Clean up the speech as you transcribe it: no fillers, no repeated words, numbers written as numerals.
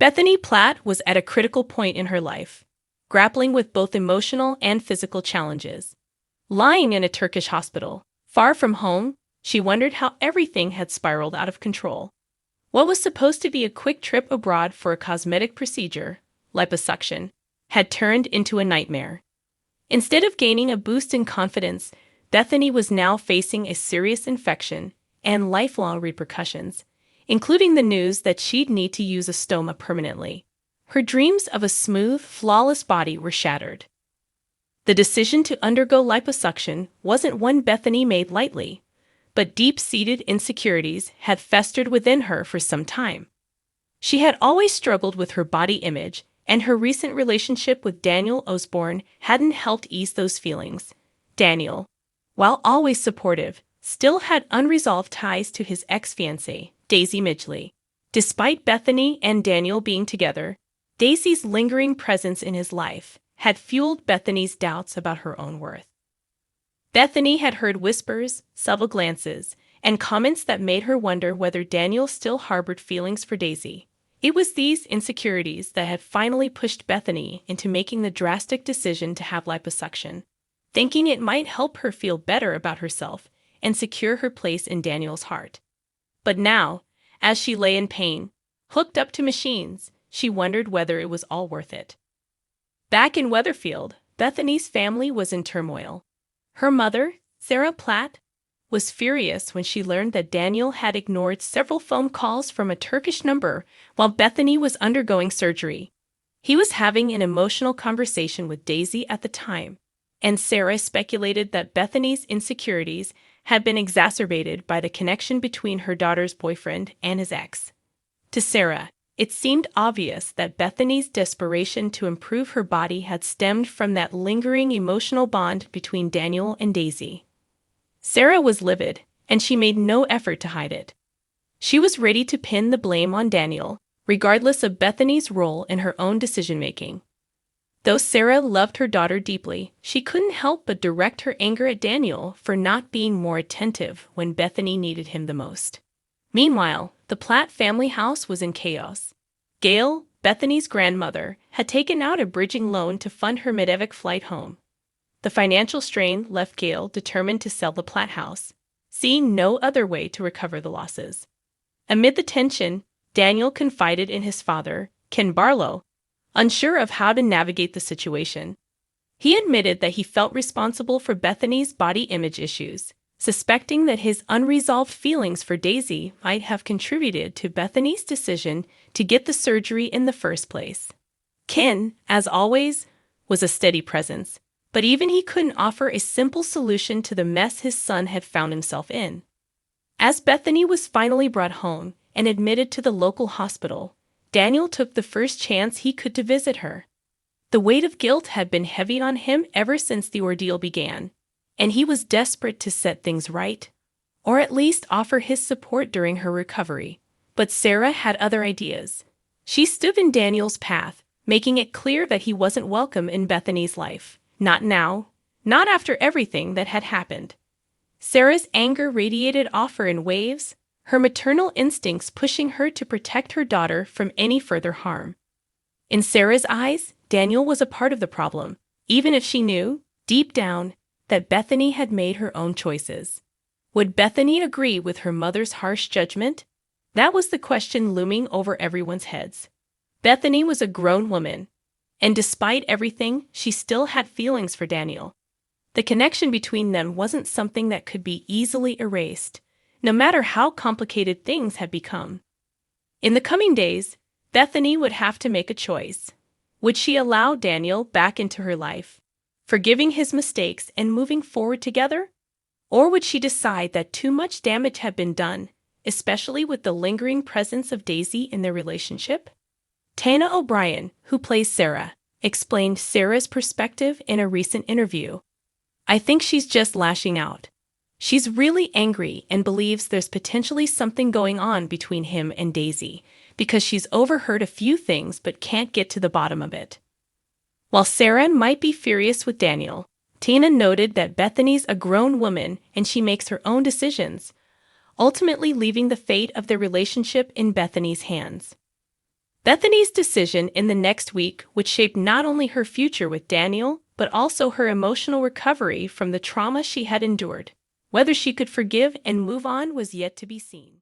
Bethany Platt was at a critical point in her life, grappling with both emotional and physical challenges. Lying in a Turkish hospital, far from home, she wondered how everything had spiraled out of control. What was supposed to be a quick trip abroad for a cosmetic procedure, liposuction, had turned into a nightmare. Instead of gaining a boost in confidence, Bethany was now facing a serious infection and lifelong repercussions, including the news that she'd need to use a stoma permanently. Her dreams of a smooth, flawless body were shattered. The decision to undergo liposuction wasn't one Bethany made lightly, but deep-seated insecurities had festered within her for some time. She had always struggled with her body image, and her recent relationship with Daniel Osborne hadn't helped ease those feelings. Daniel, while always supportive, still had unresolved ties to his ex-fiancée, Daisy Midgley. Despite Bethany and Daniel being together, Daisy's lingering presence in his life had fueled Bethany's doubts about her own worth. Bethany had heard whispers, subtle glances, and comments that made her wonder whether Daniel still harbored feelings for Daisy. It was these insecurities that had finally pushed Bethany into making the drastic decision to have liposuction, thinking it might help her feel better about herself and secure her place in Daniel's heart. But now, as she lay in pain, hooked up to machines, she wondered whether it was all worth it. Back in Weatherfield, Bethany's family was in turmoil. Her mother, Sarah Platt, was furious when she learned that Daniel had ignored several phone calls from a Turkish number while Bethany was undergoing surgery. He was having an emotional conversation with Daisy at the time, and Sarah speculated that Bethany's insecurities had been exacerbated by the connection between her daughter's boyfriend and his ex. To Sarah, it seemed obvious that Bethany's desperation to improve her body had stemmed from that lingering emotional bond between Daniel and Daisy. Sarah was livid, and she made no effort to hide it. She was ready to pin the blame on Daniel, regardless of Bethany's role in her own decision-making. Though Sarah loved her daughter deeply, she couldn't help but direct her anger at Daniel for not being more attentive when Bethany needed him the most. Meanwhile, the Platt family house was in chaos. Gail, Bethany's grandmother, had taken out a bridging loan to fund her mid-evac flight home. The financial strain left Gail determined to sell the Platt house, seeing no other way to recover the losses. Amid the tension, Daniel confided in his father, Ken Barlow, unsure of how to navigate the situation. He admitted that he felt responsible for Bethany's body image issues, suspecting that his unresolved feelings for Daisy might have contributed to Bethany's decision to get the surgery in the first place. Ken, as always, was a steady presence, but even he couldn't offer a simple solution to the mess his son had found himself in. As Bethany was finally brought home and admitted to the local hospital, Daniel took the first chance he could to visit her. The weight of guilt had been heavy on him ever since the ordeal began, and he was desperate to set things right, or at least offer his support during her recovery. But Sarah had other ideas. She stood in Daniel's path, making it clear that he wasn't welcome in Bethany's life. Not now, not after everything that had happened. Sarah's anger radiated off her in waves, her maternal instincts pushing her to protect her daughter from any further harm. In Sarah's eyes, Daniel was a part of the problem, even if she knew, deep down, that Bethany had made her own choices. Would Bethany agree with her mother's harsh judgment? That was the question looming over everyone's heads. Bethany was a grown woman, and despite everything, she still had feelings for Daniel. The connection between them wasn't something that could be easily erased, no matter how complicated things had become. In the coming days, Bethany would have to make a choice. Would she allow Daniel back into her life, forgiving his mistakes and moving forward together? Or would she decide that too much damage had been done, especially with the lingering presence of Daisy in their relationship? Tana O'Brien, who plays Sarah, explained Sarah's perspective in a recent interview. "I think she's just lashing out. She's really angry and believes there's potentially something going on between him and Daisy, because she's overheard a few things but can't get to the bottom of it." While Sarah might be furious with Daniel, Tina noted that Bethany's a grown woman and she makes her own decisions, ultimately leaving the fate of their relationship in Bethany's hands. Bethany's decision in the next week would shape not only her future with Daniel, but also her emotional recovery from the trauma she had endured. Whether she could forgive and move on was yet to be seen.